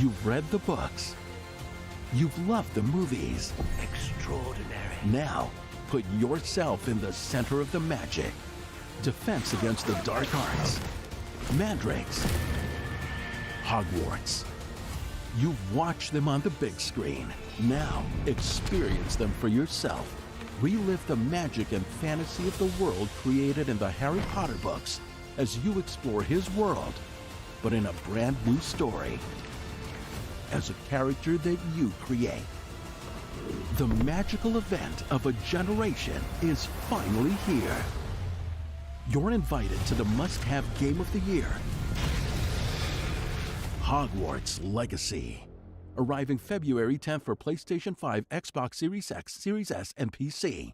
You've read the books. You've loved the movies. Extraordinary. Now, put yourself in the center of the magic. Defense against the dark arts. Mandrakes. Hogwarts. You've watched them on the big screen. Now, experience them for yourself. Relive the magic and fantasy of the world created in the Harry Potter books as you explore his world, but in a brand new story. As a character that you create. The magical event of a generation is finally here. You're invited to the must-have game of the year, Hogwarts Legacy. Arriving February 10th for PlayStation 5, Xbox Series X, Series S, and PC.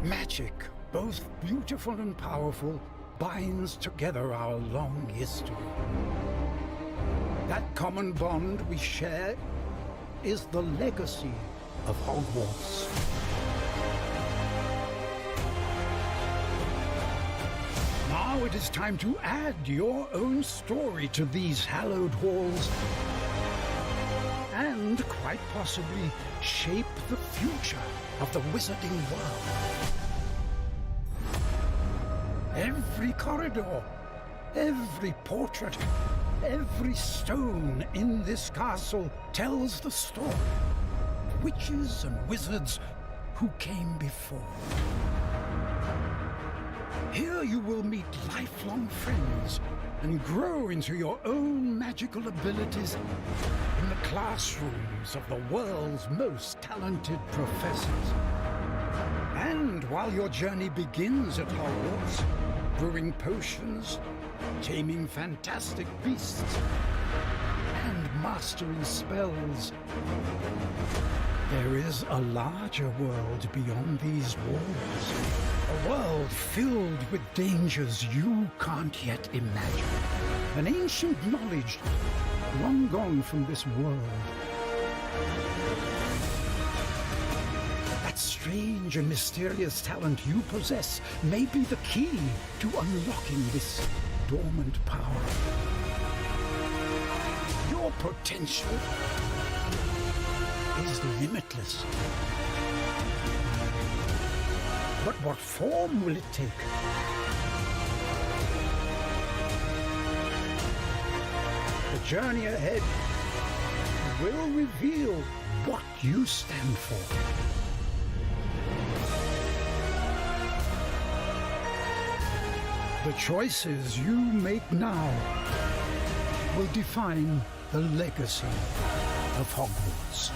Magic, both beautiful and powerful, binds together our long history. That common bond we share is the legacy of Hogwarts. Now it is time to add your own story to these hallowed halls and, quite possibly, shape the future of the wizarding world. Every corridor, every portrait, every stone in this castle tells the story of witches and wizards who came before. Here you will meet lifelong friends and grow into your own magical abilities in the classrooms of the world's most talented professors. And while your journey begins at Hogwarts, brewing potions, taming fantastic beasts, and mastering spells, there is a larger world beyond these walls. A world filled with dangers you can't yet imagine. An ancient knowledge long gone from this world. That strange and mysterious talent you possess may be the key to unlocking this dormant power. Your potential is limitless. But what form will it take? The journey ahead will reveal what you stand for. The choices you make now will define the legacy of Hogwarts.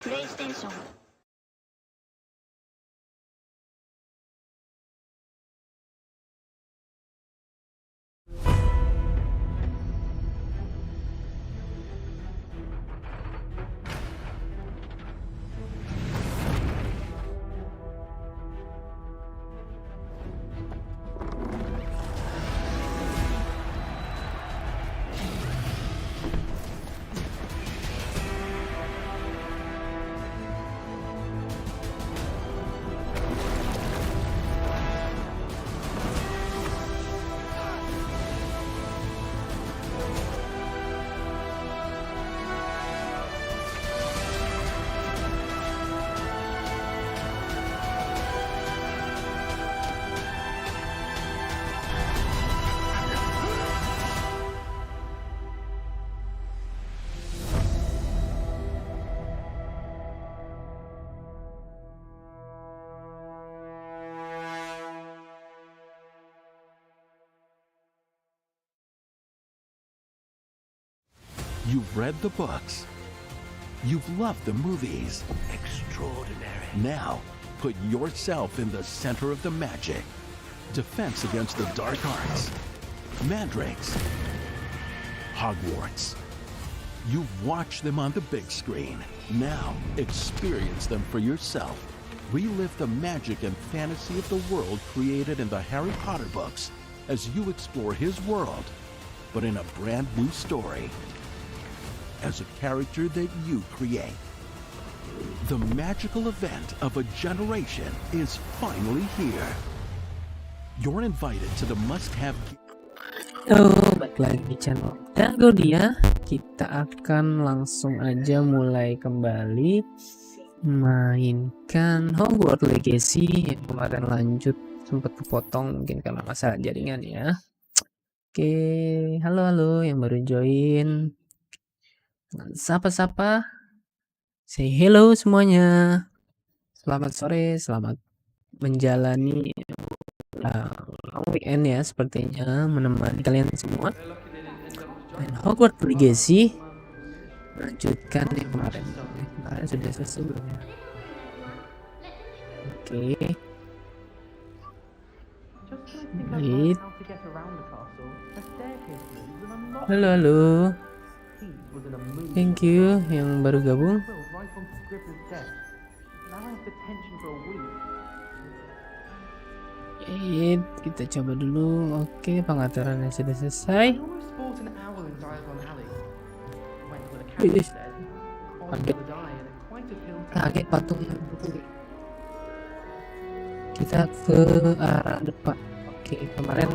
PlayStation. You've read the books. You've loved the movies. Extraordinary. Now, put yourself in the center of the magic. Defense against the dark arts. Mandrakes. Hogwarts. You've watched them on the big screen. Now, experience them for yourself. Relive the magic and fantasy of the world created in the Harry Potter books as you explore his world, but in a brand new story. As a character that you create. The magical event of a generation is finally here. You're invited to the must-have. Balik lagi di channel Jauh dia. Kita akan langsung aja mulai kembali mainkan Hogwarts Legacy yang kemarin lanjut, sempat kepotong mungkin karena masalah jaringan ya. Oke, halo yang baru join. Sapa-sapa. Say hello semuanya. Selamat sore, selamat menjalani weekend ya, sepertinya menemani kalian semua. Dan Hogwarts Legacy lanjutkan yang kemarin sudah selesai belum ya? Oke. Wait. Halo. Thank you yang baru gabung. Kita coba dulu. Oke, pengaturannya sudah selesai. Kaget patungnya. Kita ke arah depan. Oke, kemarin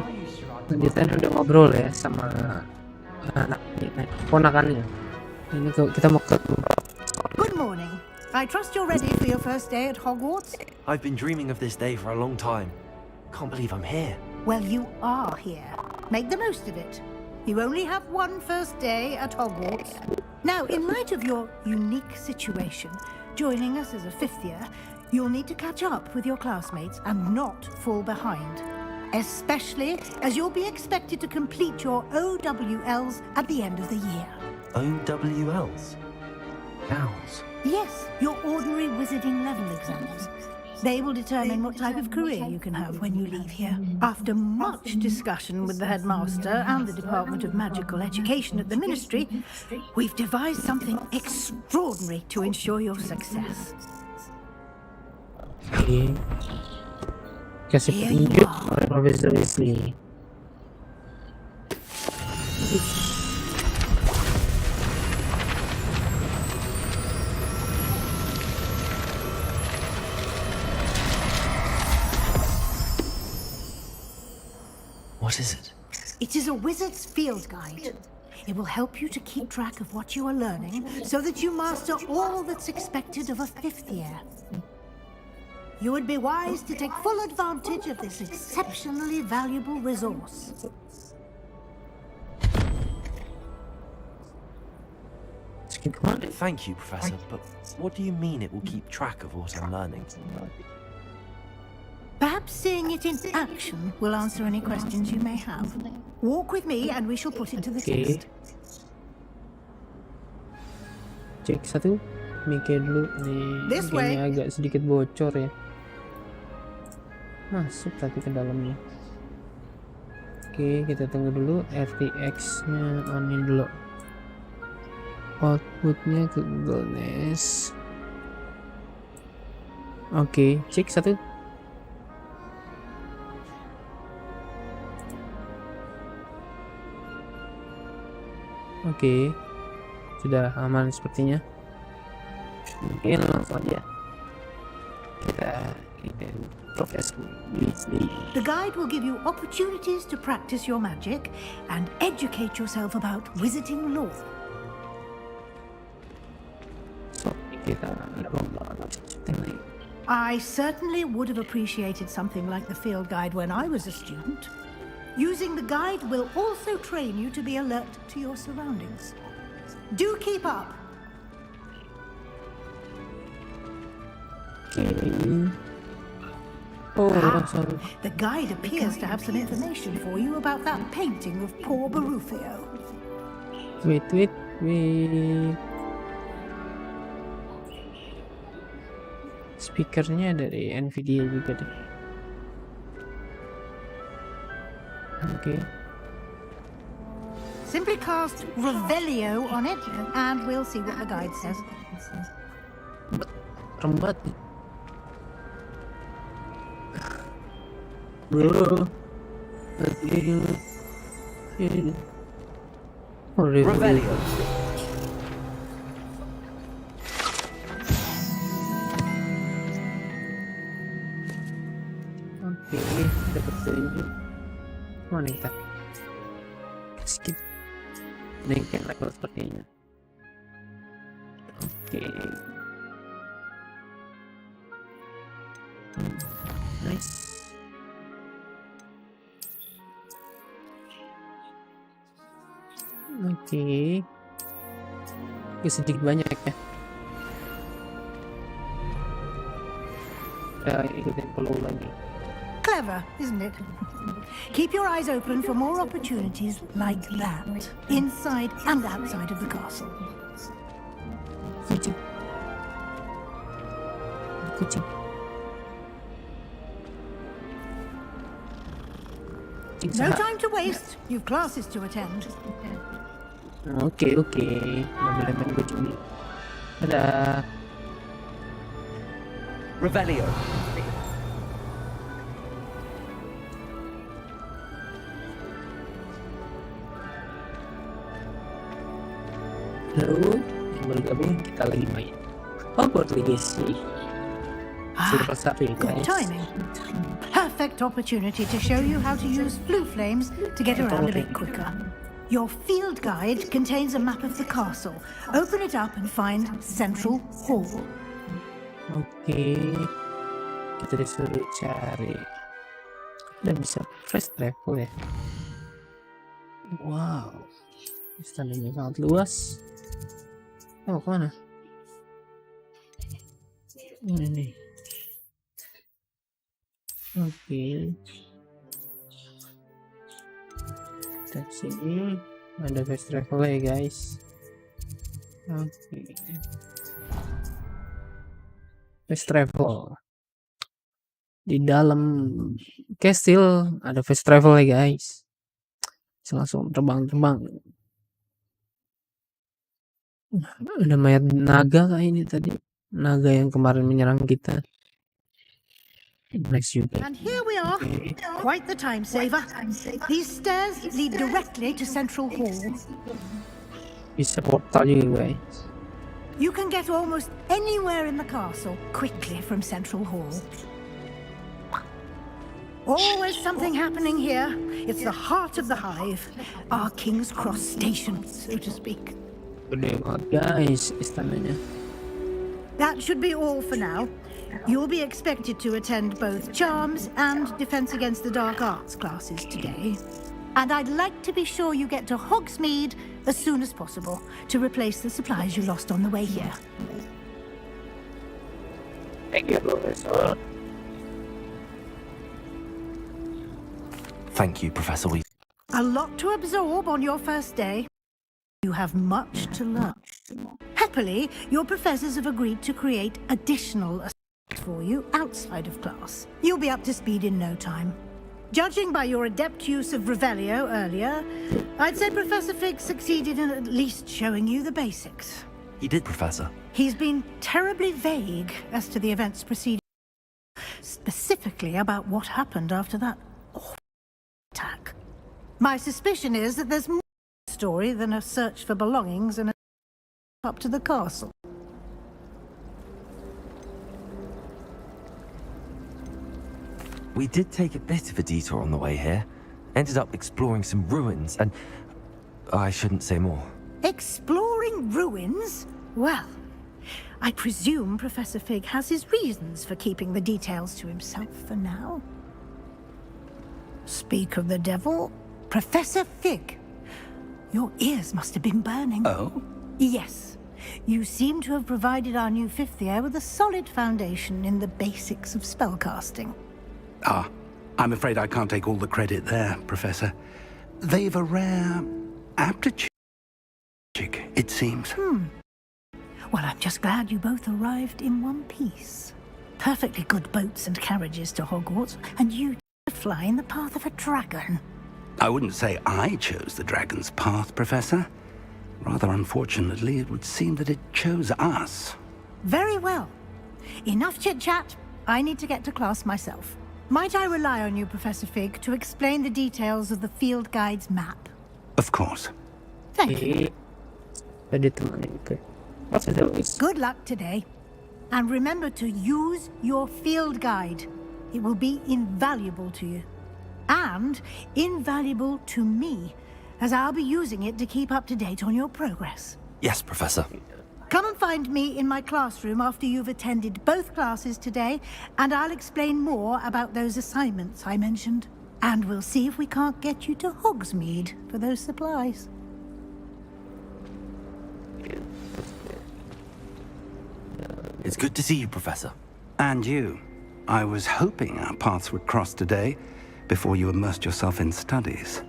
kita udah ngobrol ya sama anak ponakannya. Ini kita mau ke. Good morning. I trust you're ready for your first day at Hogwarts. I've been dreaming of this day for a long time. Can't believe I'm here. Well, you are here. Make the most of it. You only have one first day at Hogwarts. Now, in light of your unique situation, joining us as a fifth year, you'll need to catch up with your classmates and not fall behind. Especially as you'll be expected to complete your OWLs at the end of the year. OWLs? Owls? Yes, your ordinary wizarding level exams. They will determine what type of career you can have when you leave here. After much discussion with the headmaster and the Department of Magical Education at the Ministry, we've devised something extraordinary to ensure your success. Oke. Kasih petunjuk oleh Profesor Weasley. What is it? It is a wizard's field guide. It will help you to keep track of what you are learning so that you master all that's expected of a fifth year. You would be wise to take full advantage of this exceptionally valuable resource. Thank you, Professor, but what do you mean it will keep track of what I'm learning? Perhaps seeing it in action will answer any questions you may have. Walk with me and we shall put it to the test. Cek satu. Mikir dulu nih. Ini agak sedikit bocor ya. Masuk tapi ke dalamnya. Oke, kita tunggu dulu. RTX-nya onin dulu. Outputnya ke Google Nest. Oke, cek satu. Oke, sudah aman sepertinya. Mungkin langsung aja kita Profesor Weasley. The guide will give you opportunities to practice your magic and educate yourself about wizarding lore. So, kita I certainly would have appreciated something like the field guide when I was a student. Using the guide will also train you to be alert to your surroundings. Do keep up. Sorry. The guide appears to have some information for you about that painting of poor Barufio. Wait. Speakernya dari Nvidia juga deh. Oke. Simply cast Revelio on it, and we'll see what the guide says. Rembat. bro. Revelio. Oke, dapat 7. Mana kita? Skip. Naikin level sepertinya. Oke. Nice. Oke. Sedikit banyak ya. Ikutin follow lagi. Clever, isn't it? Keep your eyes open for more opportunities like that, inside and outside of the castle. Kucing. Kucing. No time to waste. You've classes to attend. Oke. Nggak boleh main kucing nih. Dadah. Revelio. Halo, yang baru gabung kita lagi main Hogwarts Legacy. Sudah satu ya Good guys. timing. Perfect opportunity to show you how to use blue flames to get around a bit quicker. Your field guide contains a map of the castle. Open it up and find Central Hall. Oke, kita disuruh cari. Dan bisa fast travel ya. Wow, istananya sangat luas. Oh, kemana? Ini nih. Oke. Kita sini ada fast travel ya guys. Oke. Fast travel. Di dalam castle ada fast travel ya guys. Bisa langsung terbang. Ada mayat naga kayak ini tadi. Naga yang kemarin menyerang kita. Nice juga. And here we are. Quite the time saver. These stairs lead directly to Central Hall. Bisa portal juga guys. You can get almost anywhere in the castle quickly from Central Hall. Always something happening here. It's the heart of the hive. Our King's Cross station, so to speak. Gede banget guys istananya. That should be all for now. You'll be expected to attend both Charms and Defense Against the Dark Arts classes today. And I'd like to be sure you get to Hogsmeade as soon as possible to replace the supplies you lost on the way here. Thank you, Professor. Thank you, Professor Weasley. A lot to absorb on your first day. You have much to learn. Happily, your professors have agreed to create additional assignments for you outside of class. You'll be up to speed in no time. Judging by your adept use of Revelio earlier, I'd say Professor Fig succeeded in at least showing you the basics. He did, Professor. He's been terribly vague as to the events preceding, specifically about what happened after that awful attack. My suspicion is that there's more to the story than a search for belongings and a up to the castle. We did take a bit of a detour on the way here. Ended up exploring some ruins and... I shouldn't say more. Exploring ruins? Well, I presume Professor Fig has his reasons for keeping the details to himself for now. Speak of the devil, Professor Fig. Your ears must have been burning. Oh? Yes. You seem to have provided our new fifth year with a solid foundation in the basics of spellcasting. Ah, I'm afraid I can't take all the credit there, Professor. They've a rare aptitude, it seems. Well, I'm just glad you both arrived in one piece. Perfectly good boats and carriages to Hogwarts, and you fly in the path of a dragon. I wouldn't say I chose the dragon's path, Professor. Rather unfortunately, it would seem that it chose us. Very well. Enough chit-chat. I need to get to class myself. Might I rely on you, Professor Fig, to explain the details of the field guide's map? Of course. Thank you. Jadi temenin ke. What's the voice? Good luck today. And remember to use your field guide. It will be invaluable to you. And invaluable to me, as I'll be using it to keep up to date on your progress. Yes, Professor. Come and find me in my classroom after you've attended both classes today, and I'll explain more about those assignments I mentioned. And we'll see if we can't get you to Hogsmeade for those supplies. It's good to see you, Professor. And you. I was hoping our paths would cross today, before you immersed yourself in studies.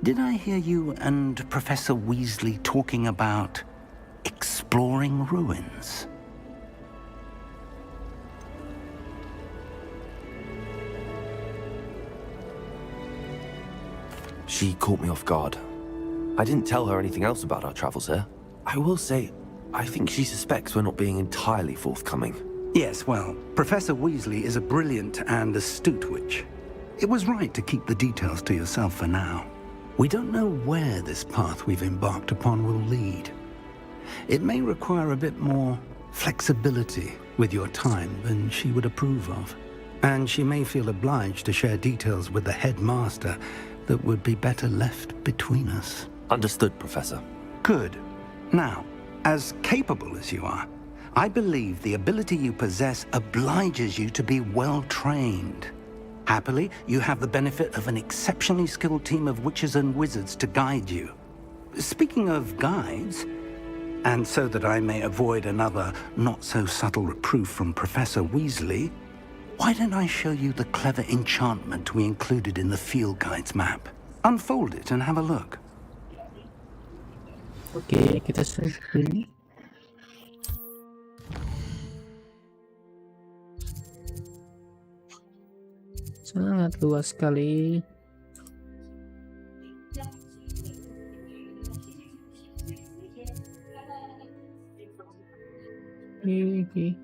Did I hear you and Professor Weasley talking about exploring ruins? She caught me off guard. I didn't tell her anything else about our travels here. I will say, I think she suspects we're not being entirely forthcoming. Yes, well, Professor Weasley is a brilliant and astute witch. It was right to keep the details to yourself for now. We don't know where this path we've embarked upon will lead. It may require a bit more flexibility with your time than she would approve of. And she may feel obliged to share details with the headmaster that would be better left between us. Understood, Professor. Good. Now, as capable as you are, I believe the ability you possess obliges you to be well-trained. Happily, you have the benefit of an exceptionally skilled team of witches and wizards to guide you. Speaking of guides, and so that I may avoid another not-so-subtle reproof from Professor Weasley, why don't I show you the clever enchantment we included in the field guide's map? Unfold it and have a look. Oke, kita save dulu. Sangat luas sekali. Oke.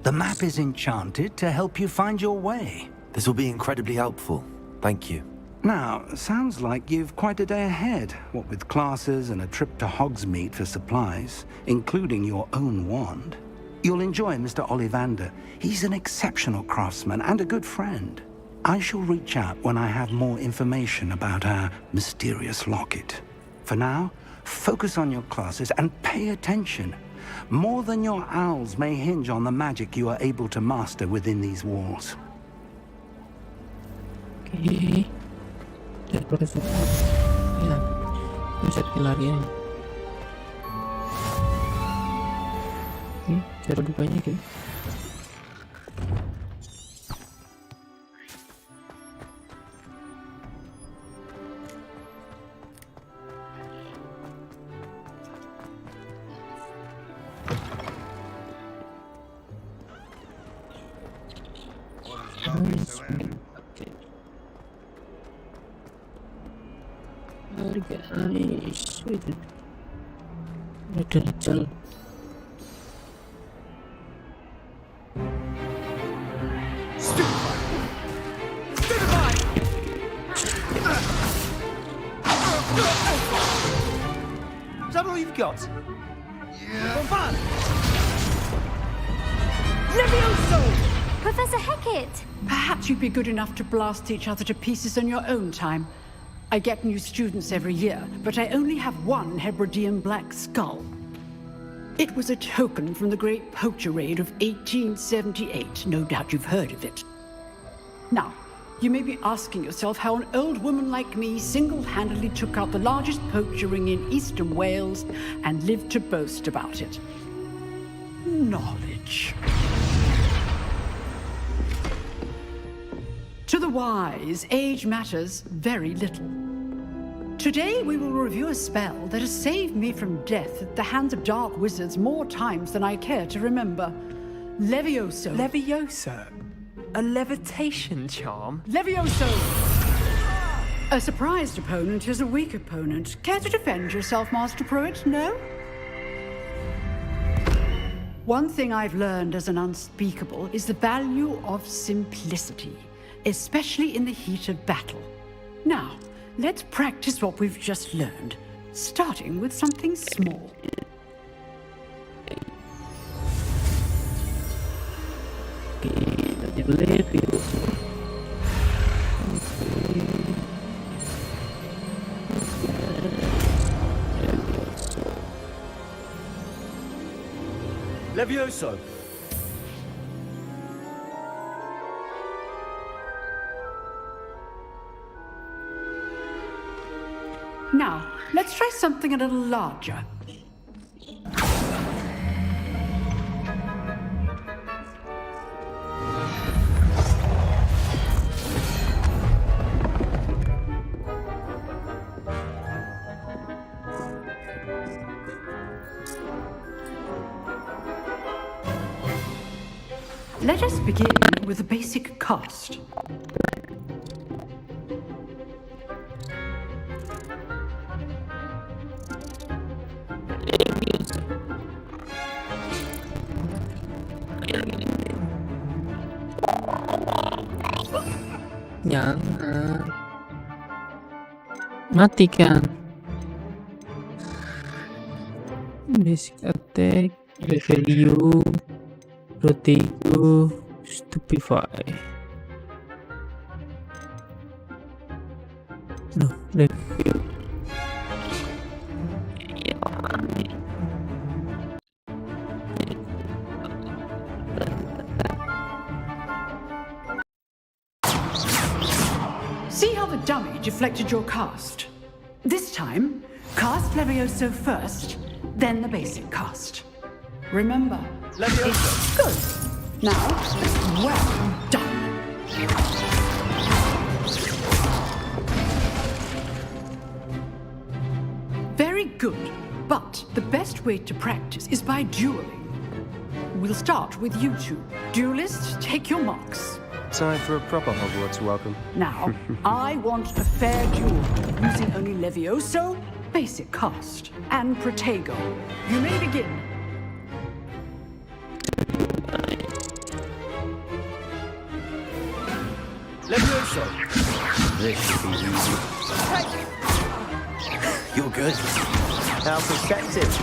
The map is enchanted to help you find your way. This will be incredibly helpful. Thank you. Now, sounds like you've quite a day ahead, what with classes and a trip to Hogsmeade for supplies, including your own wand. You'll enjoy Mr. Ollivander. He's an exceptional craftsman and a good friend. I shall reach out when I have more information about our mysterious locket. For now, focus on your classes and pay attention. More than your owls may hinge on the magic you are able to master within these walls. Oke. Dan proses ya, bisa larian. Oke, cara bukanya gitu. Guys, udah jalan. Is that all you've got? Yeah. Levioso! Professor Hecat! Perhaps you'd be good enough to blast each other to pieces on your own time. I get new students every year, but I only have one Hebridean black skull. It was a token from the Great Poacher Raid of 1878. No doubt you've heard of it. Now, you may be asking yourself how an old woman like me single-handedly took out the largest poacher ring in eastern Wales and lived to boast about it. Knowledge. To the wise, age matters very little. Today we will review a spell that has saved me from death at the hands of dark wizards more times than I care to remember. Levioso. Levioso? A levitation charm? Levioso! A surprised opponent is a weak opponent. Care to defend yourself, Master Pruitt? No? One thing I've learned as an unspeakable is the value of simplicity, especially in the heat of battle. Now, let's practice what we've just learned, starting with something small. Levioso. Now, let's try something a little larger. Let us begin with the basic cast. Jangan matikan. Basic attack, level Protego, stupefy. No, review. See how the dummy deflected your cast? This time, cast Levioso first, then the basic cast. Remember, it's good. Now, well done. Very good, but the best way to practice is by dueling. We'll start with you two. Duelists, take your marks. Time for a proper Hogwarts welcome. Now, I want a fair duel, using only Levioso, basic cast, and Protego. You may begin. Levioso. This should be easy. You're good. Our perspective.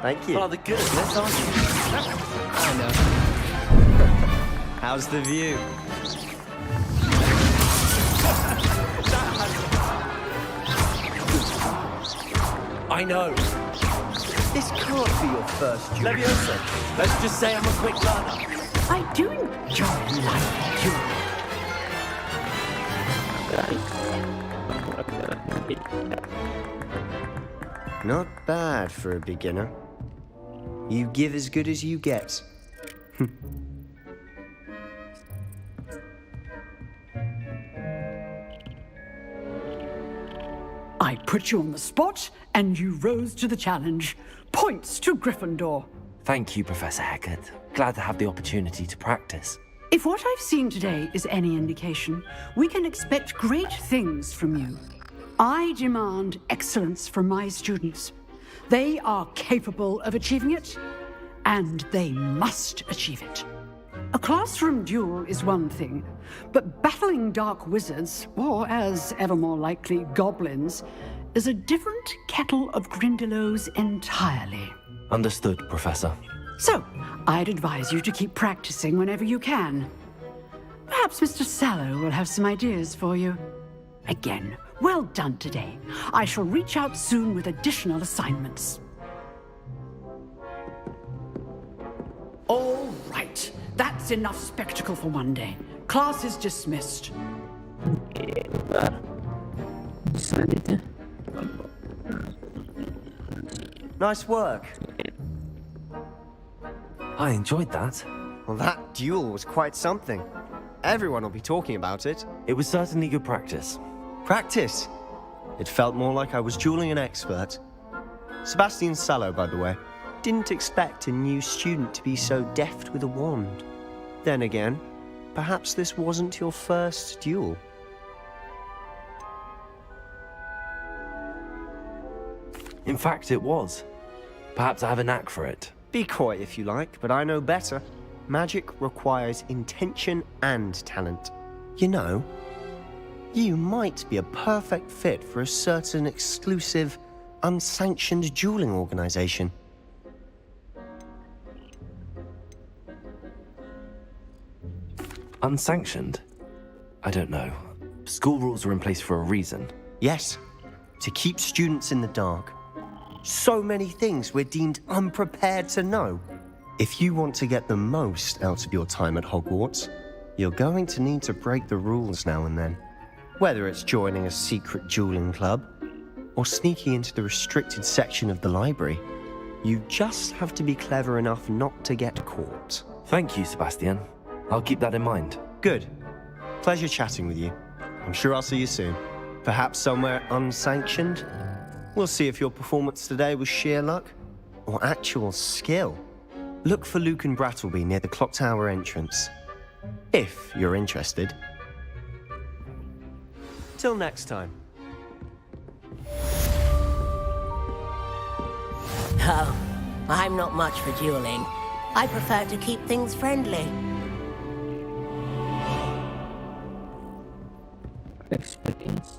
Thank you. Rather good, let's argue. I know. How's the view? I know. This can't be your first duel. Levioso, let's just say I'm a quick learner. I do enjoy life duel. Not bad for a beginner. You give as good as you get. I put you on the spot, and you rose to the challenge. Points to Gryffindor. Thank you, Professor Hecat. Glad to have the opportunity to practice. If what I've seen today is any indication, we can expect great things from you. I demand excellence from my students. They are capable of achieving it, and they must achieve it. A classroom duel is one thing, but battling dark wizards, or as ever more likely, goblins, is a different kettle of Grindylows entirely. Understood, Professor. So, I'd advise you to keep practicing whenever you can. Perhaps Mr. Sallow will have some ideas for you. Again, well done today. I shall reach out soon with additional assignments. All right. That's enough spectacle for one day. Class is dismissed. Selanjutnya. Nice work. I enjoyed that. Well, that duel was quite something. Everyone will be talking about it. It was certainly good practice. Practice? It felt more like I was dueling an expert. Sebastian Sallow, by the way, didn't expect a new student to be so deft with a wand. Then again, perhaps this wasn't your first duel. In fact, it was. Perhaps I have a knack for it. Be coy if you like, but I know better. Magic requires intention and talent. You know, you might be a perfect fit for a certain exclusive, unsanctioned dueling organization. Unsanctioned? I don't know. School rules are in place for a reason. Yes, to keep students in the dark. So many things we're deemed unprepared to know. If you want to get the most out of your time at Hogwarts, you're going to need to break the rules now and then. Whether it's joining a secret dueling club, or sneaking into the restricted section of the library, you just have to be clever enough not to get caught. Thank you, Sebastian. I'll keep that in mind. Good. Pleasure chatting with you. I'm sure I'll see you soon. Perhaps somewhere unsanctioned? We'll see if your performance today was sheer luck or actual skill. Look for Luke and Brattleby near the clock tower entrance, if you're interested. Till next time. Oh, I'm not much for dueling. I prefer to keep things friendly. Experience.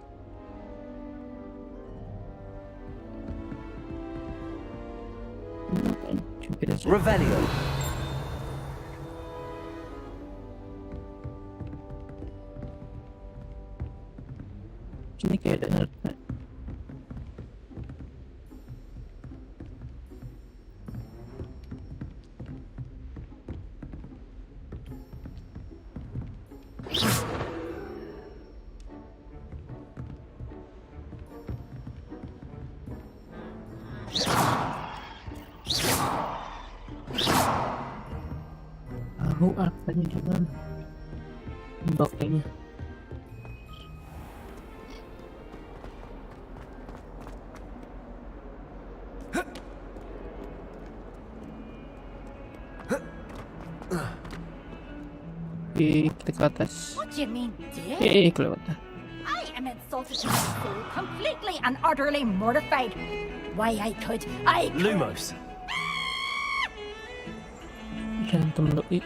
Revelio. Ini kayak dengar. Tahu apanya cuman bloknya. Kita ke atas. What do you mean, dear? Kelewatan. I am insulted to my soul, completely and utterly mortified. Why I could. Lumos. Jangan doi.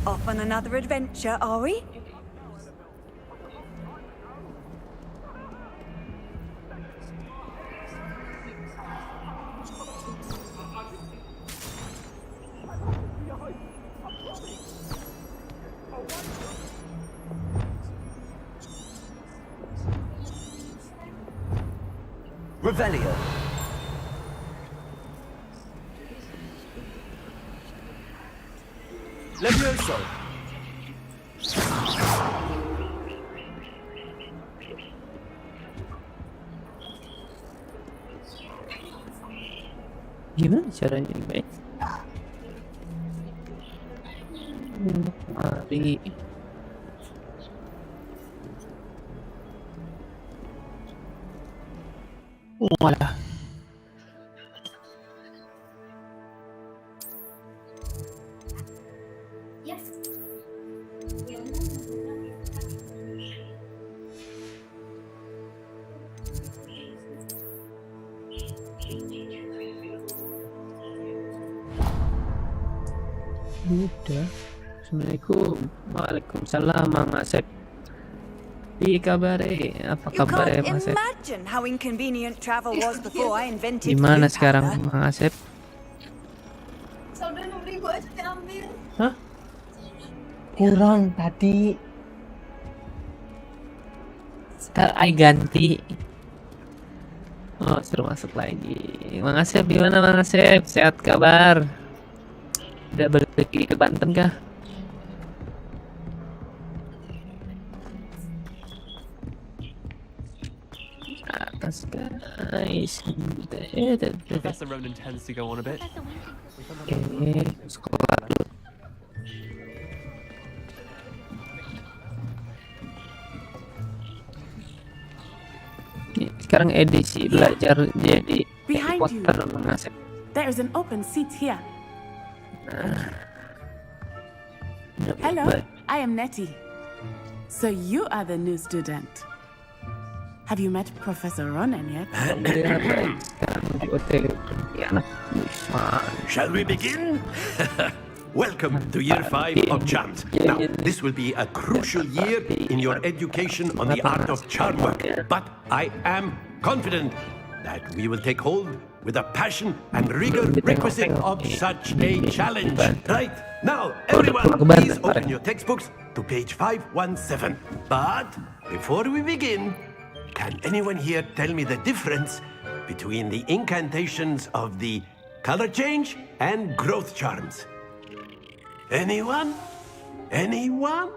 Off on another adventure, are we? Revelio. Levioso. Gimana caranya ini, baik? Mari. Malah. Udah. Assalamualaikum. Waalaikumsalam, Mang Asep. Di kabare, apa kabar ya, Mas Asep? Gimana sekarang, Mang Asep? Hah? Kurang tadi. Sekarang I ganti. Oh, suruh masuk lagi. Mang Asep, gimana Mang Asep? Sehat kabar? Udah balik lagi ke Banten kah? Atas guys. Professor Ronan tends to go on a bit. Oke, sekolah dulu. Sekarang edisi belajar jadi Potter Mang Asep. There is an open seat here. Hello, I am Nettie. So you are the new student. Have you met Professor Ronan yet? Shall we begin? Welcome to year 5 of charms. Now, this will be a crucial year in your education on the art of charm work. But I am confident that we will take hold with the passion and rigor requisite of such a challenge. Right? Now, everyone, please open your textbooks to page 517. But before we begin, can anyone here tell me the difference between the incantations of the color change and growth charms? Anyone? Anyone?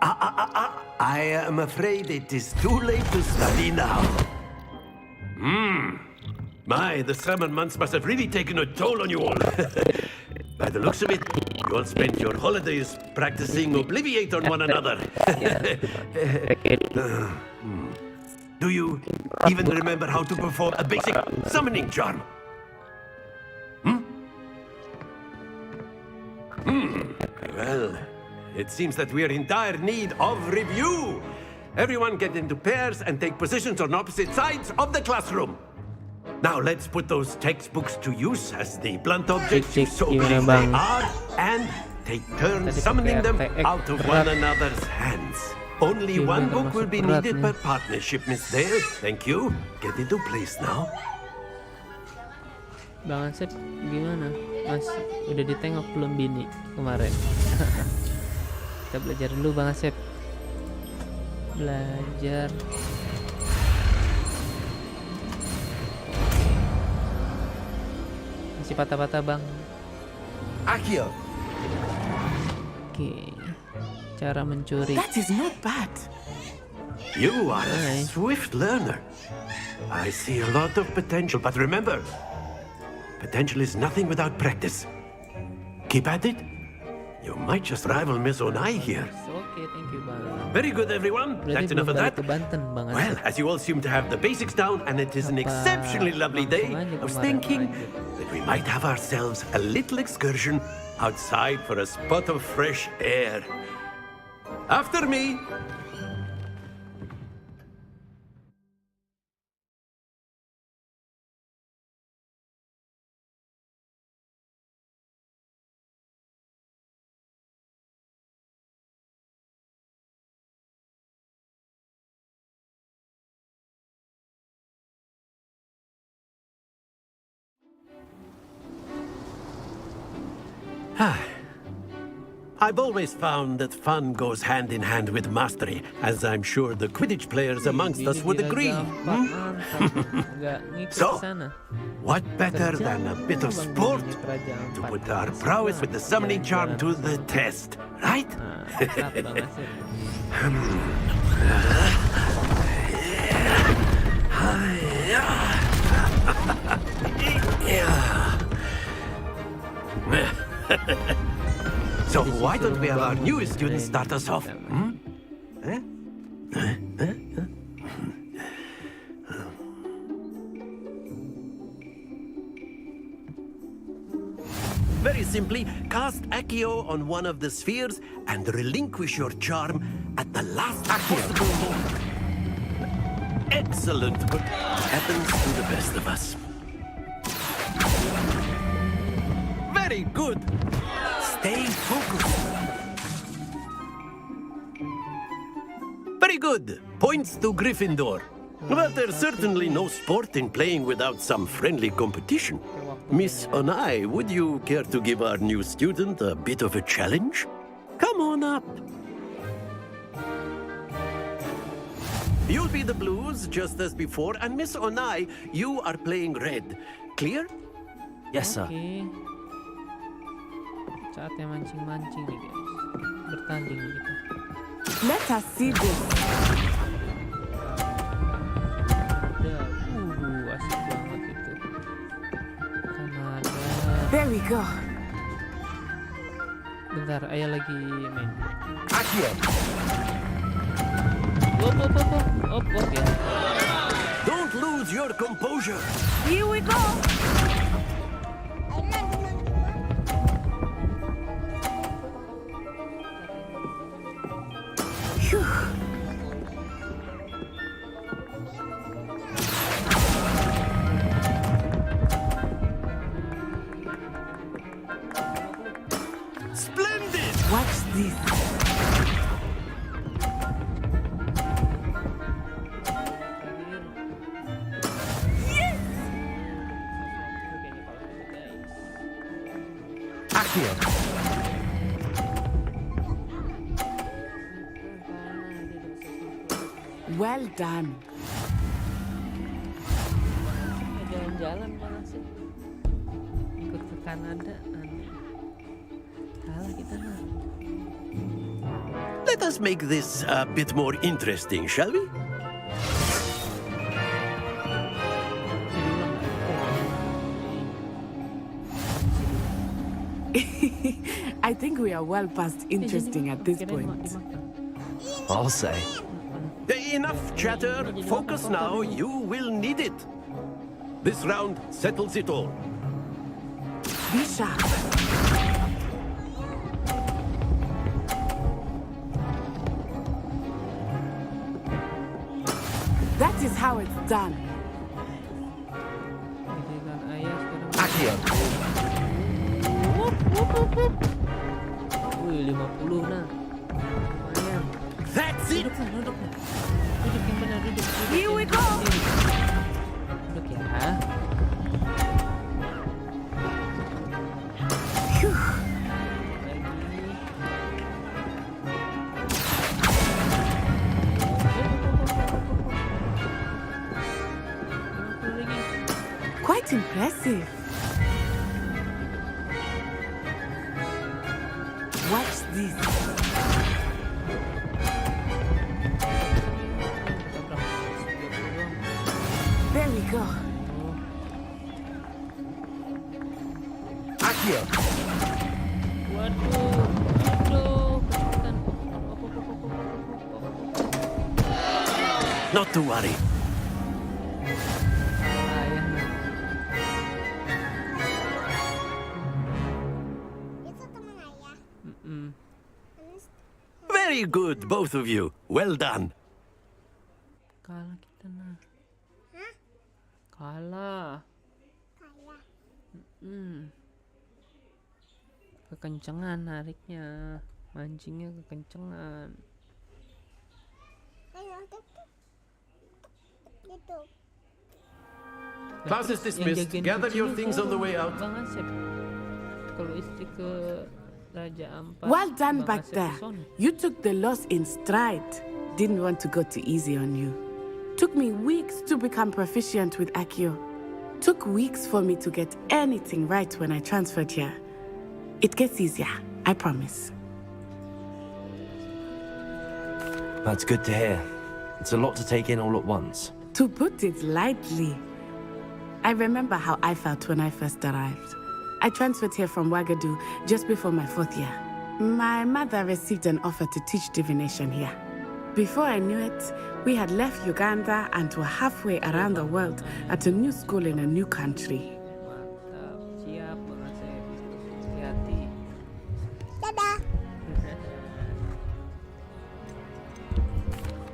I am afraid it is too late to study now. My, the summer months must have really taken a toll on you all. By the looks of it, you all spent your holidays practicing Obliviate on one another. Do you even remember how to perform a basic summoning charm? Well, it seems that we are in dire need of review. Everyone get into pairs and take positions on opposite sides of the classroom. Now let's put those textbooks to use as the blunt objects so big they are, and take turns summoning them out of one another's hands. Only one book will be needed per partnership, Miss Dale. Thank you. Get into place now. Bang Asep gimana? Mas udah ditengok belum bini kemarin? Kita belajar dulu Bang Asep. Belajar. Masih patah-patah Bang. Akio. Oke. Cara mencuri. That is not bad. You are a swift learner. I see a lot of potential, but remember, potential is nothing without practice. Keep at it. You might just rival Miss Onai here. Okay, thank you, Bang. Very good, everyone. That's enough of that. Well, as you all seem to have the basics down, and it is an exceptionally lovely day, I was thinking that we might have ourselves a little excursion outside for a spot of fresh air. After me. I've always found that fun goes hand in hand with mastery, as I'm sure the Quidditch players amongst us would agree. So, what better than a bit of sport to put our prowess with the summoning charm to the test, right? So why don't we have our newest student start us off? Very simply, cast Accio on one of the spheres and relinquish your charm at the last possible moment. Excellent. Good. Happens to the best of us. Very good. Stay focused. Very good. Points to Gryffindor. But there's certainly no sport in playing without some friendly competition. Miss Onai, would you care to give our new student a bit of a challenge? Come on up. You'll be the blues, just as before, and Miss Onai, you are playing red. Clear? Yes, sir. Okay. Saatnya mancing-mancing nih guys. Bertanding nih kita. Let us see this. Asik banget itu. Kanada. There we go. Bentar, Ayah lagi main. Accio. Op, ya. Don't lose your composure. Here we go. Splendid! Watch this. Accio. Well done. Jalan-jalan malah sih. Ikut ke Kanada. Kalah kita nah. Let us make this a bit more interesting, shall we? I think we are well past interesting at this point. I'll say. Enough chatter. Focus now. You will need it. This round settles it all. Be sharp. That is how it's done. Accio. Wih, 50 nah. Lumayan. That's it. Duduk lah, duduk lah. Duduk yang benar, duduk. Here we go. Duduk ya. Quite impressive. Watch this. There we go. Accio. Waduh, aduh, kecepatan. Not to worry. Very good, both of you. Well done. Kalah kita nah. Kalah. Kekencengan nariknya, mancingnya kekencengan. Class is dismissed. Gather your things on the way out. Bang Asep. Kalau istri ke Raja Ampat. Well done Bang back Asep there. kesana. You took the loss in stride. Didn't want to go too easy on you. Took me weeks to become proficient with Accio. Took weeks for me to get anything right when I transferred here. It gets easier, I promise. That's good to hear. It's a lot to take in all at once. To put it lightly, I remember how I felt when I first arrived. I transferred here from Wagadu just before my 4th year. My mother received an offer to teach divination here. Before I knew it, we had left Uganda and were halfway around the world at a new school in a new country. Mantap, siap Bang Asep. Hati-hati.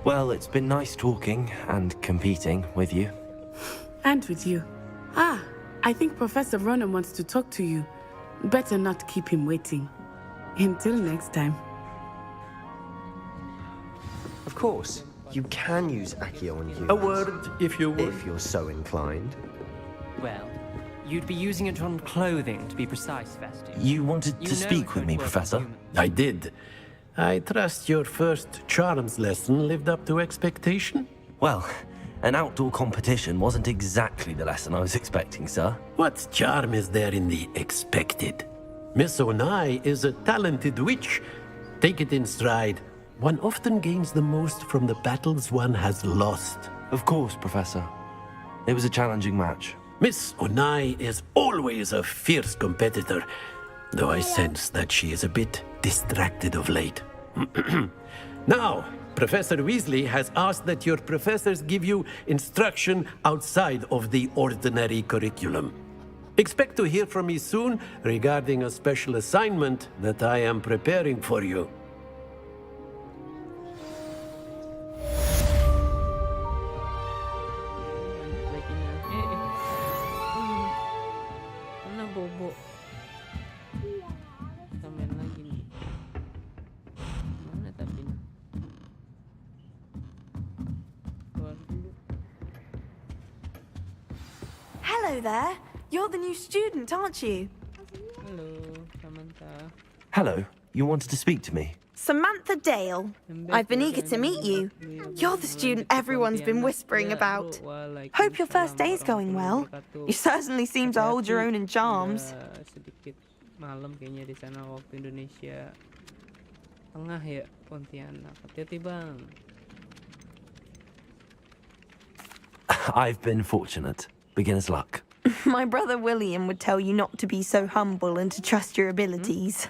Well, it's been nice talking and competing with you. And with you. Ah, I think Professor Ronan wants to talk to you. Better not keep him waiting. Until next time. Of course, you can use Accio on humans. A word, if you would. If you're so inclined. Well, you'd be using it on clothing, to be precise, Festus. You wanted to know speak it with me, won't work Professor? on humans. I did. I trust your first charms lesson lived up to expectation? Well, an outdoor competition wasn't exactly the lesson I was expecting, sir. What charm is there in the expected? Miss Onai is a talented witch. Take it in stride. One often gains the most from the battles one has lost. Of course, Professor. It was a challenging match. Miss Onai is always a fierce competitor, though I sense that she is a bit distracted of late. Now, Professor Weasley has asked that your professors give you instruction outside of the ordinary curriculum. Expect to hear from me soon regarding a special assignment that I am preparing for you. Hello there. You're the new student, aren't you? Halo, Samantha. Hello, you wanted to speak to me? Samantha Dale. I've been eager to meet you. You're the student everyone's been whispering about. Hope your first day's going well. You certainly seem to hold your own in charms. Sedikit malam kayaknya di sana waktu Indonesia tengah ya, Pontianak. Hati-hati bang. I've been fortunate. Beginner's luck. My brother William would tell you not to be so humble and to trust your abilities.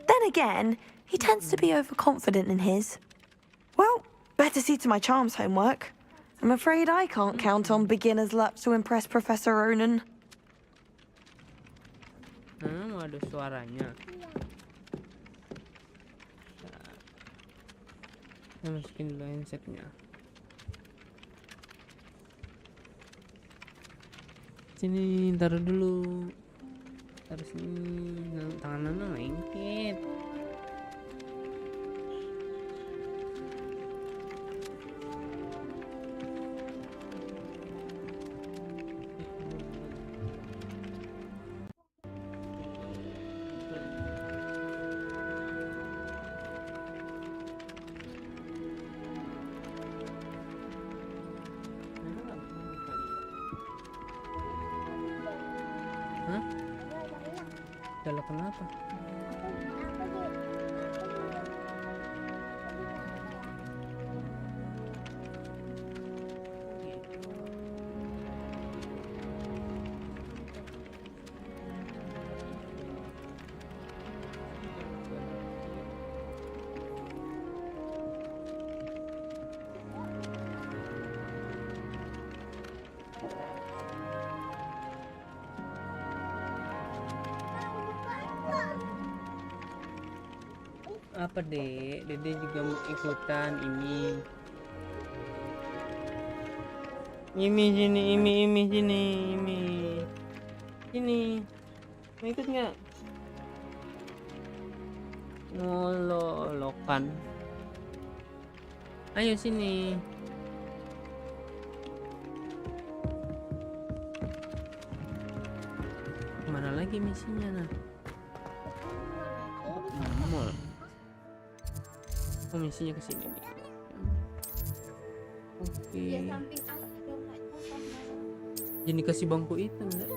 Then again, he tends to be overconfident in his. Well, better see to my charms homework. I'm afraid I can't count on beginner's luck to impress Professor Ronan. Ada suaranya. Saya masukin dulu handsetnya. Sini, taruh dulu. Taruh sini. Tangan lengket. Adalah kenapa? Apa dek? Dede juga mau ikutan ini. Sini. Mau ikut nggak? Ngololokan. Ayo sini. Mana lagi misinya nah? Mall. Oh, misinya ke sini nih. Oke. Jadi kasih bangku itu enggak?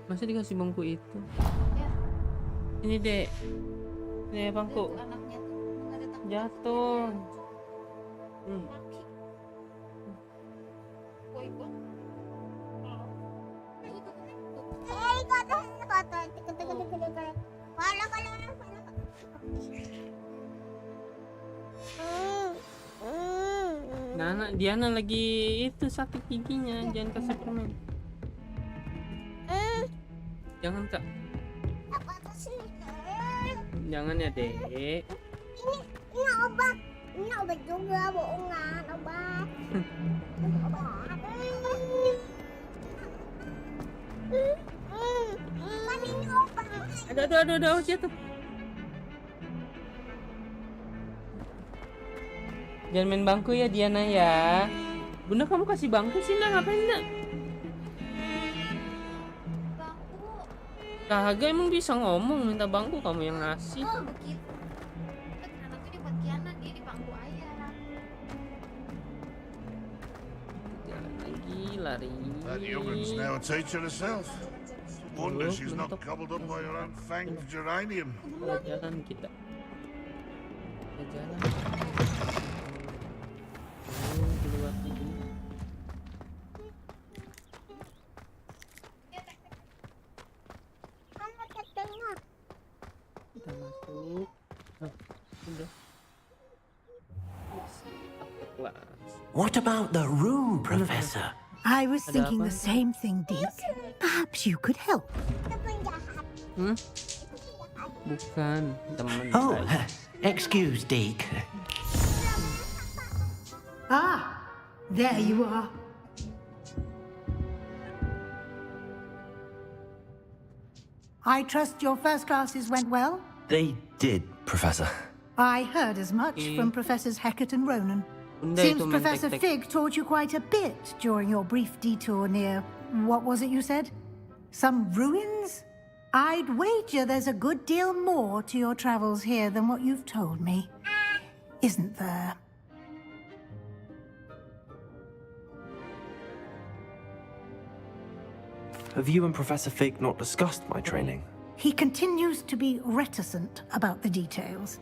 Masa dikasih bangku itu? Ini dek. Ini bangku. Jatuh. Nah, Diana lagi itu sakit giginya, jangan kasih permen. Jangan kak. Jangan ya dek. Ini obat. Ini obat juga, bohongan obat. Kan ini obat. Aduh, jatuh. Jangan main bangku ya Diana ya. Bunda kamu kasih bangku sih nak, ngapain nak? Kagak emang bisa ngomong minta bangku, kamu yang ngasih. Oh begitu. Anak itu dibuat Kiana, dia di bangku ayah. Jalan lagi, lari. That young'un's now a teacher herself. Wonder she's not gobbled up by her own fanged geranium. Jalan kita. Jalan. Keluar lagi. Kita masuk. Udah. What about the room, Professor? I was thinking the same thing, Deke. Perhaps you could help. Bukan teman. Oh, excuse, Deke. Ah, there you are. I trust your first classes went well? They did, Professor. I heard as much from Professors Hecat and Ronan. Seems Professor Fig taught you quite a bit during your brief detour near... what was it you said? Some ruins? I'd wager there's a good deal more to your travels here than what you've told me. Isn't there? Have you and Professor Fig not discussed my training? He continues to be reticent about the details,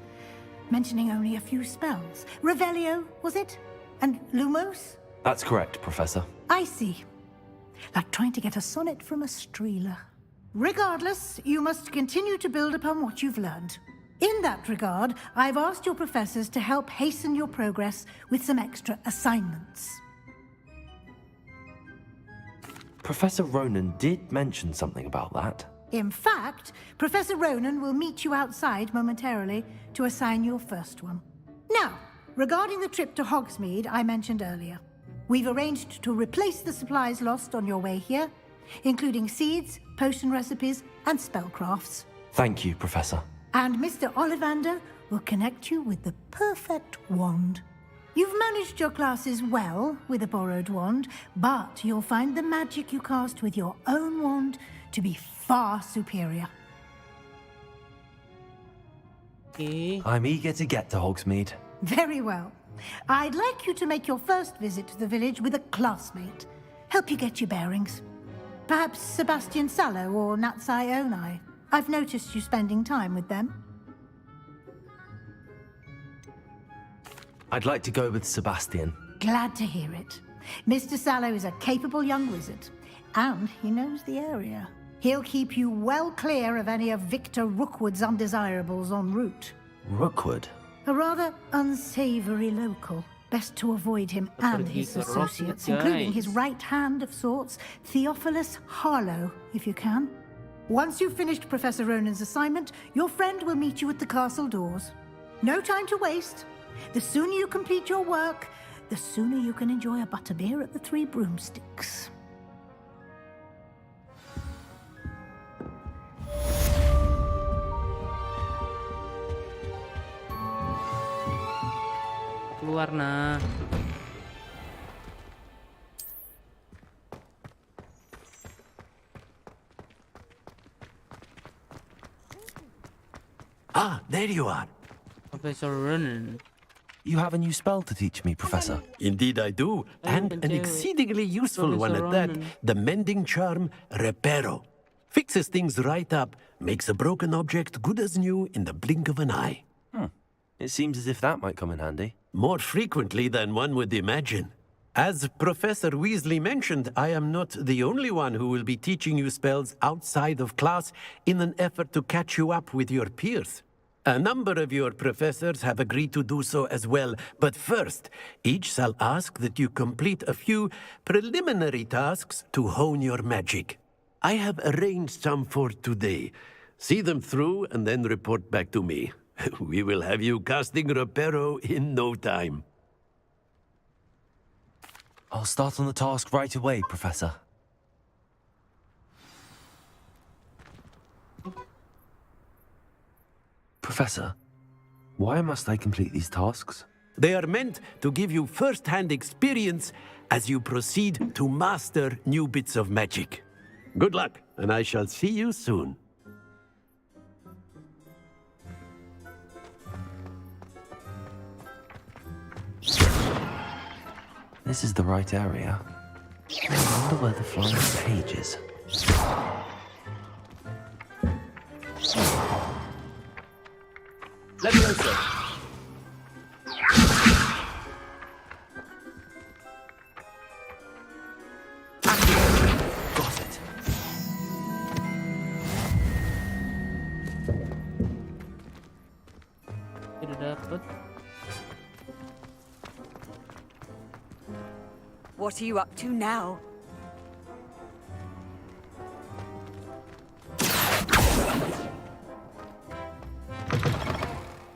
mentioning only a few spells. Revelio, was it? And Lumos? That's correct, Professor. I see. Like trying to get a sonnet from a streeler. Regardless, you must continue to build upon what you've learned. In that regard, I've asked your professors to help hasten your progress with some extra assignments. Professor Ronan did mention something about that. In fact, Professor Ronan will meet you outside momentarily to assign your first one. Now, regarding the trip to Hogsmeade I mentioned earlier, we've arranged to replace the supplies lost on your way here, including seeds, potion recipes, and spellcrafts. Thank you, Professor. And Mr. Ollivander will connect you with the perfect wand. You've managed your classes well with a borrowed wand, but you'll find the magic you cast with your own wand to be far superior. I'm eager to get to Hogsmeade. Very well. I'd like you to make your first visit to the village with a classmate. Help you get your bearings. Perhaps Sebastian Sallow or Natsai Onai. I've noticed you spending time with them. I'd like to go with Sebastian. Glad to hear it. Mr. Sallow is a capable young wizard, and he knows the area. He'll keep you well clear of any of Victor Rookwood's undesirables en route. Rookwood? A rather unsavory local. Best to avoid him and his associates, including his right hand of sorts, Theophilus Harlow, if you can. Once you've finished Professor Ronan's assignment, your friend will meet you at the castle doors. No time to waste. The sooner you complete your work, the sooner you can enjoy a butterbeer at the Three Broomsticks. Keluar nah. Ah, there you are. Professor Ronan. You have a new spell to teach me, Professor. Indeed I do, and an exceedingly useful one at that. The mending charm, Reparo. Fixes things right up, makes a broken object good as new in the blink of an eye. It seems as if that might come in handy. More frequently than one would imagine. As Professor Weasley mentioned, I am not the only one who will be teaching you spells outside of class in an effort to catch you up with your peers. A number of your professors have agreed to do so as well, but first, each shall ask that you complete a few preliminary tasks to hone your magic. I have arranged some for today. See them through and then report back to me. We will have you casting Reparo in no time. I'll start on the task right away, Professor. Professor, why must I complete these tasks? They are meant to give you first-hand experience as you proceed to master new bits of magic. Good luck, and I shall see you soon. This is the right area. I wonder where the flying page is. Let me answer. Got it. Tidak dapat. What are you up to now?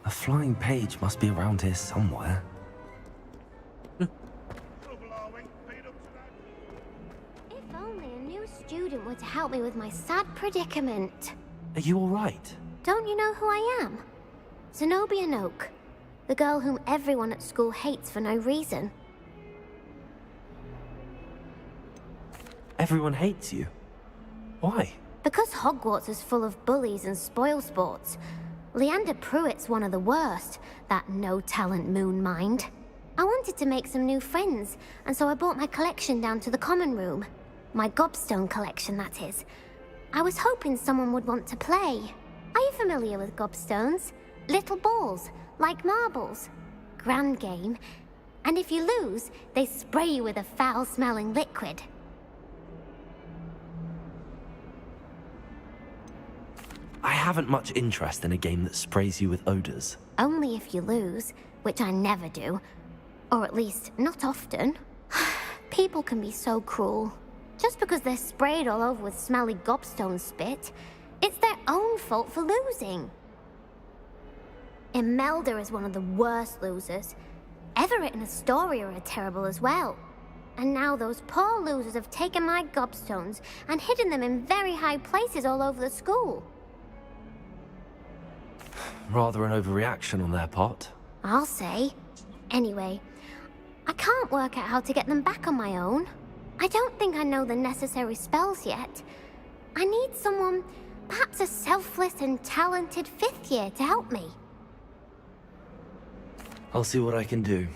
A flying page must be around here somewhere. If only a new student were to help me with my sad predicament. Are you all right? Don't you know who I am? Zenobia Noak. The girl whom everyone at school hates for no reason. Everyone hates you? Why? Because Hogwarts is full of bullies and spoilsports. Leander Pruitt's one of the worst, that no-talent moon mind. I wanted to make some new friends, and so I brought my collection down to the common room. My gobstone collection, that is. I was hoping someone would want to play. Are you familiar with gobstones? Little balls, like marbles. Grand game. And if you lose, they spray you with a foul-smelling liquid. I haven't much interest in a game that sprays you with odors. Only if you lose, which I never do. Or at least, not often. People can be so cruel. Just because they're sprayed all over with smelly gobstone spit, it's their own fault for losing. Imelda is one of the worst losers. Everett and Astoria are terrible as well. And now those poor losers have taken my gobstones and hidden them in very high places all over the school. Rather an overreaction on their part. I'll say. Anyway, I can't work out how to get them back on my own. I don't think I know the necessary spells yet. I need someone, perhaps a selfless and talented 5th year to help me. I'll see what I can do.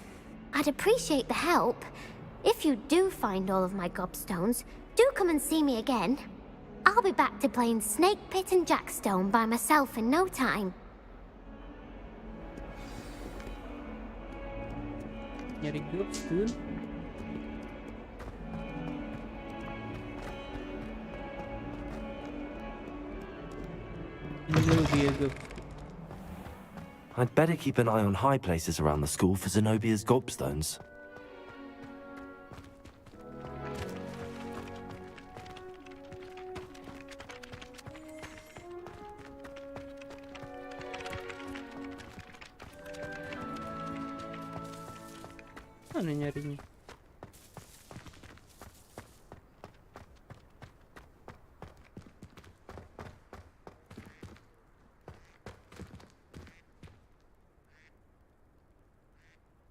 I'd appreciate the help. If you do find all of my gobstones, do come and see me again. I'll be back to playing Snake Pit and Jackstone by myself in no time. Nyari gobstone. I'd better keep an eye on high places around the school for Zenobia's gobstones. Mana nyarinya?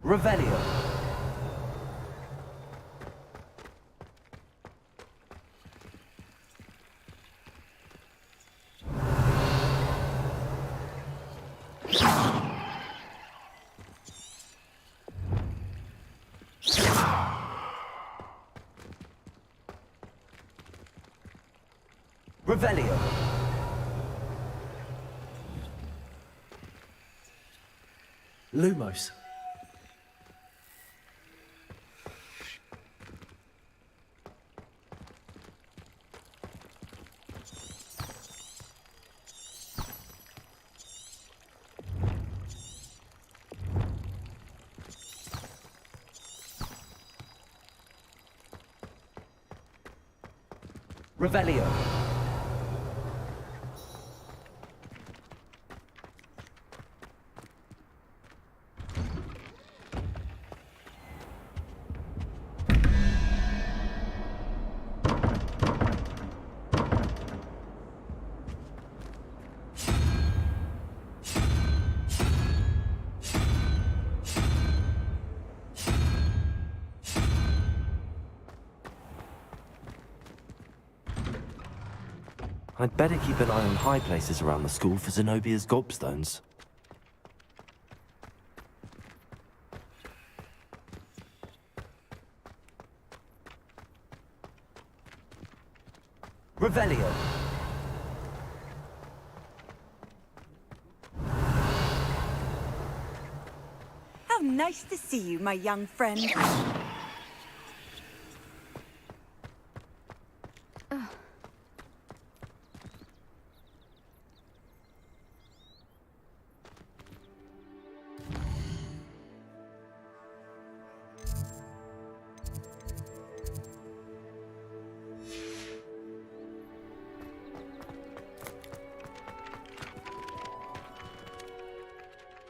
Revelio. Revelio. Lumos. Revelio. I'd better keep an eye on high places around the school for Zenobia's gobstones. Revelio. How nice to see you, my young friend.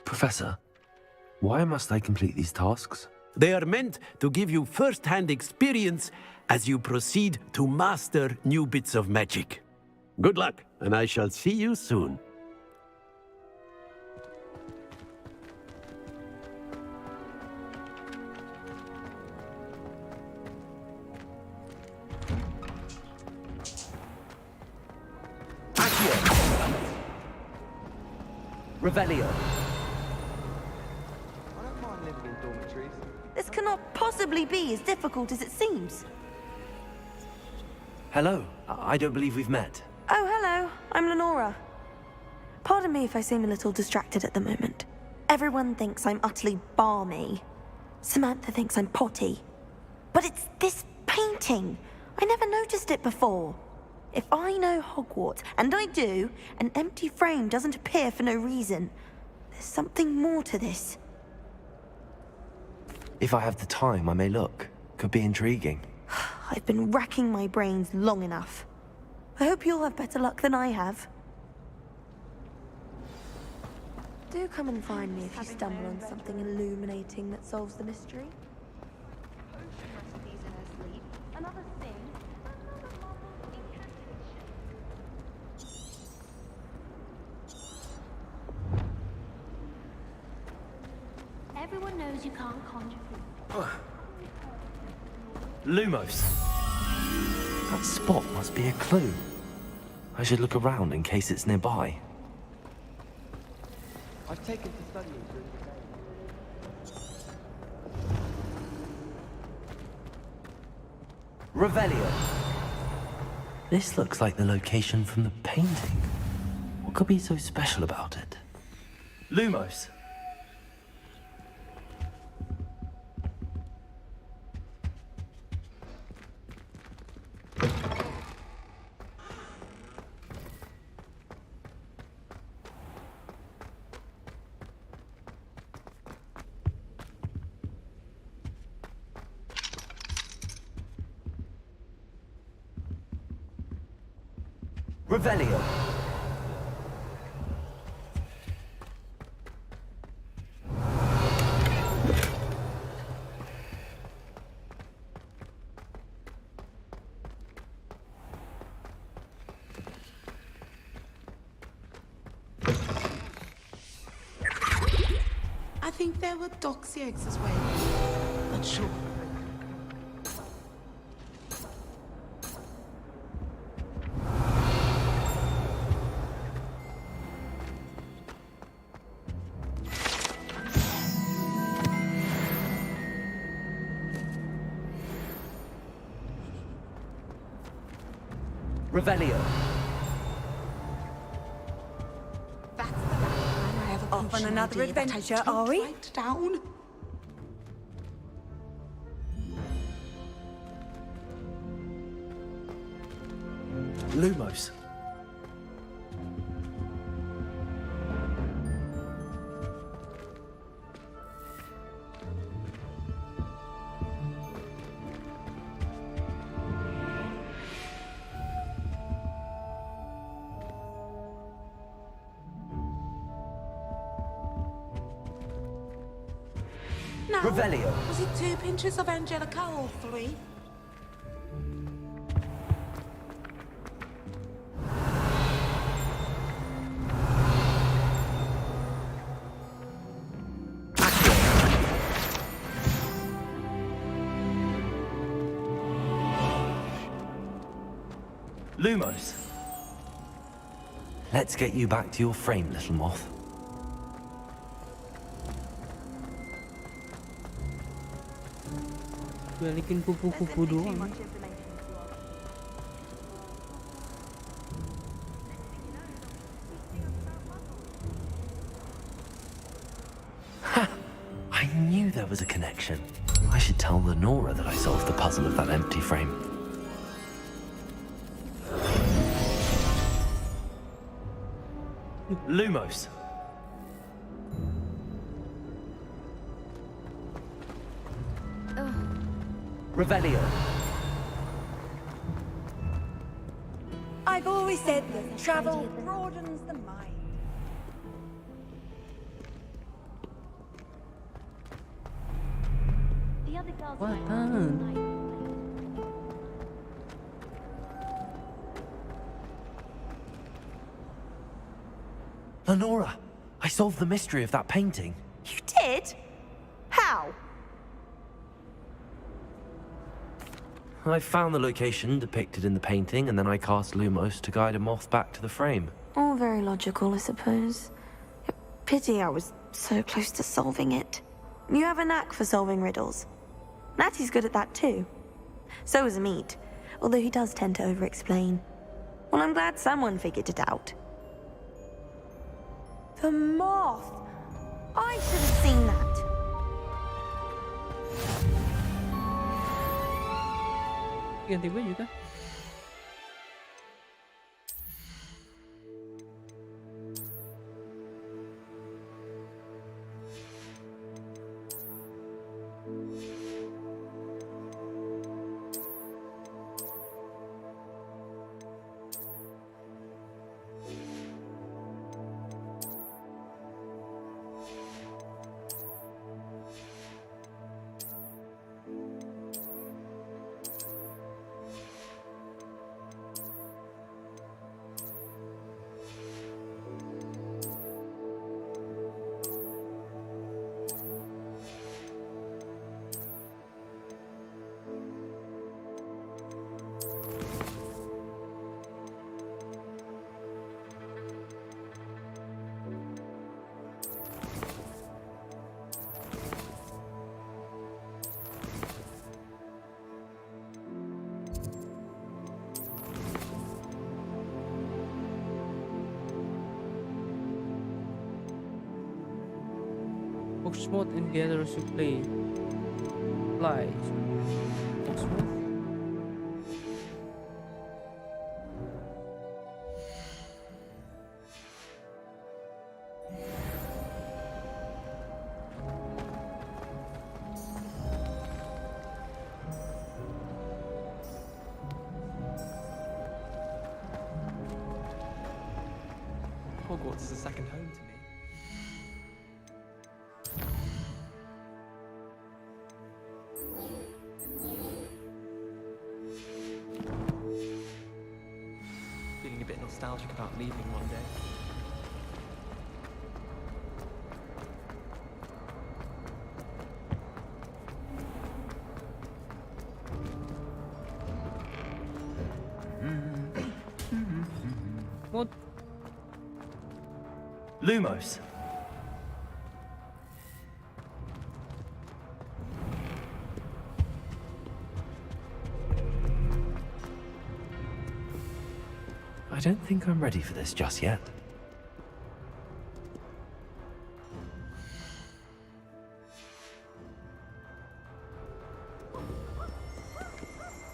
Professor, why must I complete these tasks? They are meant to give you first-hand experience as you proceed to master new bits of magic. Good luck, and I shall see you soon. Revelio. I don't mind living in dormitories. This cannot possibly be as difficult as it seems. Hello. I don't believe we've met. Oh, hello. I'm Lenora. Pardon me if I seem a little distracted at the moment. Everyone thinks I'm utterly balmy. Samantha thinks I'm potty. But it's this painting. I never noticed it before. If I know Hogwarts, and I do, an empty frame doesn't appear for no reason. There's something more to this. If I have the time, I may look. Could be intriguing. I've been racking my brains long enough. I hope you'll have better luck than I have. Do come and find me if you stumble on something illuminating that solves the mystery. Everyone knows you can't conjure food. Lumos. That spot must be a clue. I should look around in case it's nearby. I've taken to studying during the day. Revelio. This looks like the location from the painting. What could be so special about it? Lumos. Revelio. I think there were doxy eggs as well. Not sure. Revelio. Off on another adventure, are we? Down. Lumos. No. Revelio. Was it 2 pinches of Angelica or 3? Lumos. Let's get you back to your frame, little moth. Balikin kupu-kupu doang. I knew there was a connection. I should tell Lenora that I solved the puzzle of that empty frame. Lumos. Revelio. I've always said that travel broadens the mind. The other girls Lenora, I solved the mystery of that painting. You did? How? I found the location depicted in the painting, and then I cast Lumos to guide a moth back to the frame. All very logical, I suppose. Pity I was so close to solving it. You have a knack for solving riddles. Natty's good at that too. So is Amit, although he does tend to over-explain. Well, I'm glad someone figured it out. The moth! I should have seen that. Ganti baju kah? Oxmoth and gather to play. Fly. Oxmoth. Hogwarts is a second home to me. Feeling a bit nostalgic about leaving one day. What? Lumos. I don't think I'm ready for this just yet.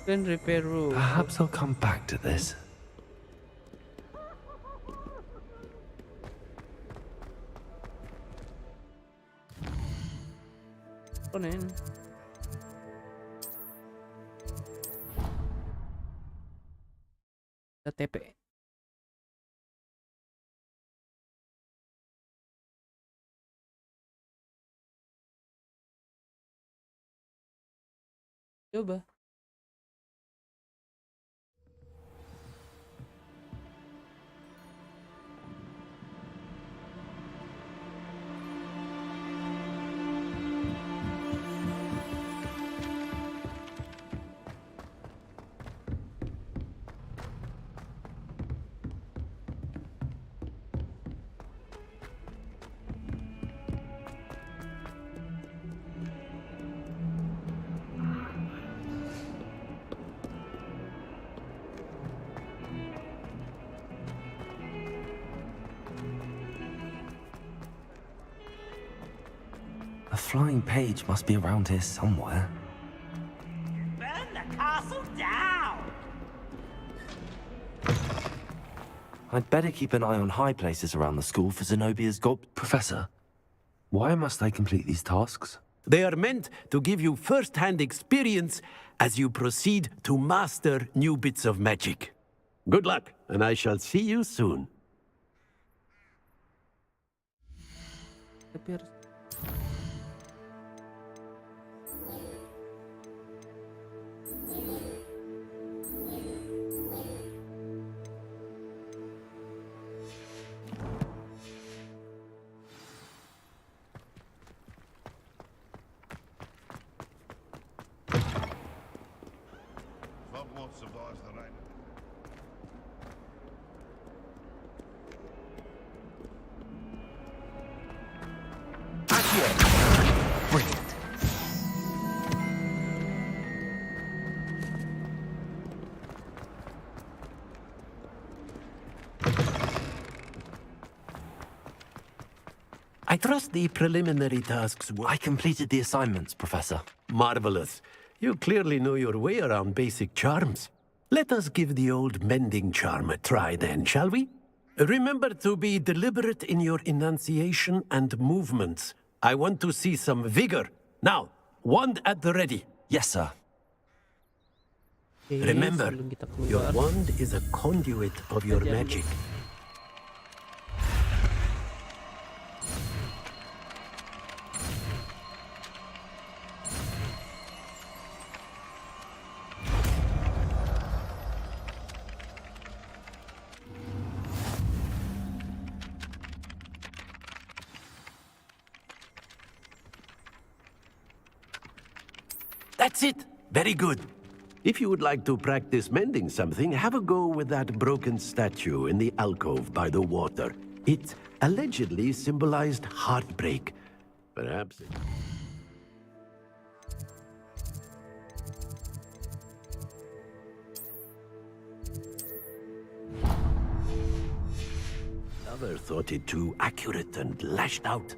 Then repair room. Perhaps I'll come back to this. Pemain. TP. Coba. A flying page must be around here somewhere. Burn the castle down! I'd better keep an eye on high places around the school for Zenobia's Professor, why must I complete these tasks? They are meant to give you first-hand experience as you proceed to master new bits of magic. Good luck, and I shall see you soon. Voldemort survives the rain. Brilliant. I trust the preliminary tasks were... I completed the assignments, Professor. Marvelous. You clearly know your way around basic charms. Let us give the old mending charm a try then, shall we? Remember to be deliberate in your enunciation and movements. I want to see some vigor. Now, wand at the ready. Yes, sir. Remember, your wand is a conduit of your magic. That's it! Very good. If you would like to practice mending something, have a go with that broken statue in the alcove by the water. It allegedly symbolized heartbreak. Perhaps it... Never thought it too accurate and lashed out.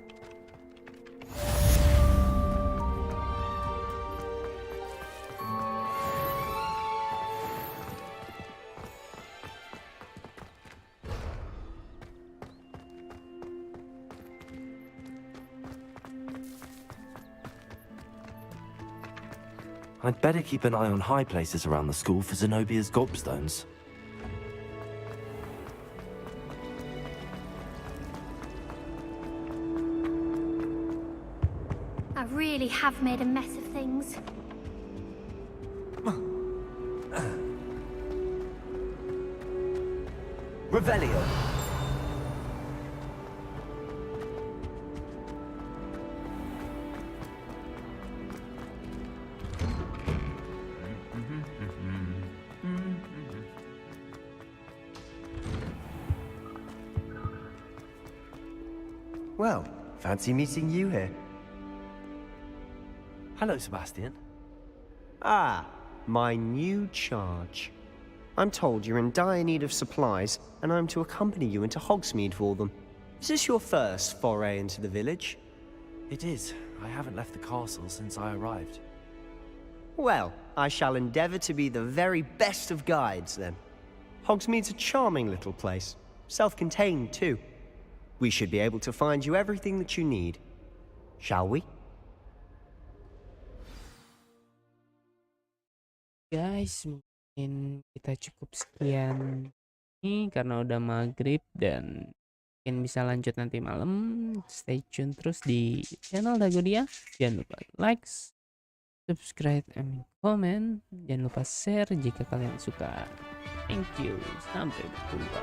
I'd better keep an eye on high places around the school for Zenobia's gobstones. I really have made a mess of things. Revelio. Well, fancy meeting you here. Hello, Sebastian. Ah, my new charge. I'm told you're in dire need of supplies, and I'm to accompany you into Hogsmeade for them. Is this your first foray into the village? It is. I haven't left the castle since I arrived. Well, I shall endeavor to be the very best of guides, then. Hogsmeade's a charming little place. Self-contained, too. We should be able to find you everything that you need. Shall we? Guys, mungkin kita cukup sekian ini karena udah maghrib dan mungkin bisa lanjut nanti malam. Stay tune terus di channel Dagodia. Jangan lupa like, subscribe, and comment. Jangan lupa share jika kalian suka. Thank you. Sampai berjumpa.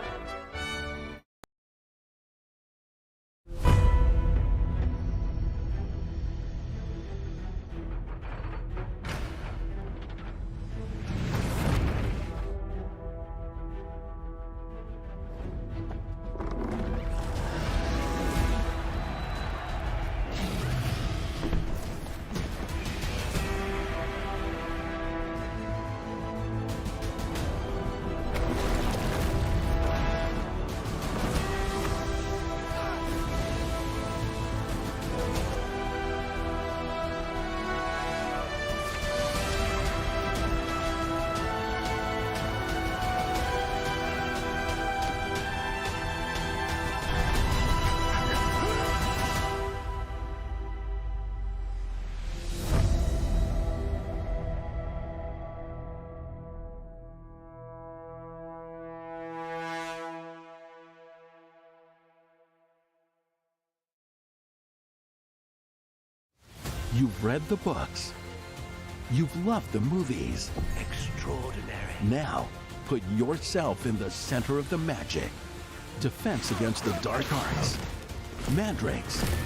You've read the books. You've loved the movies. Extraordinary. Now, put yourself in the center of the magic. Defense against the dark arts, mandrakes,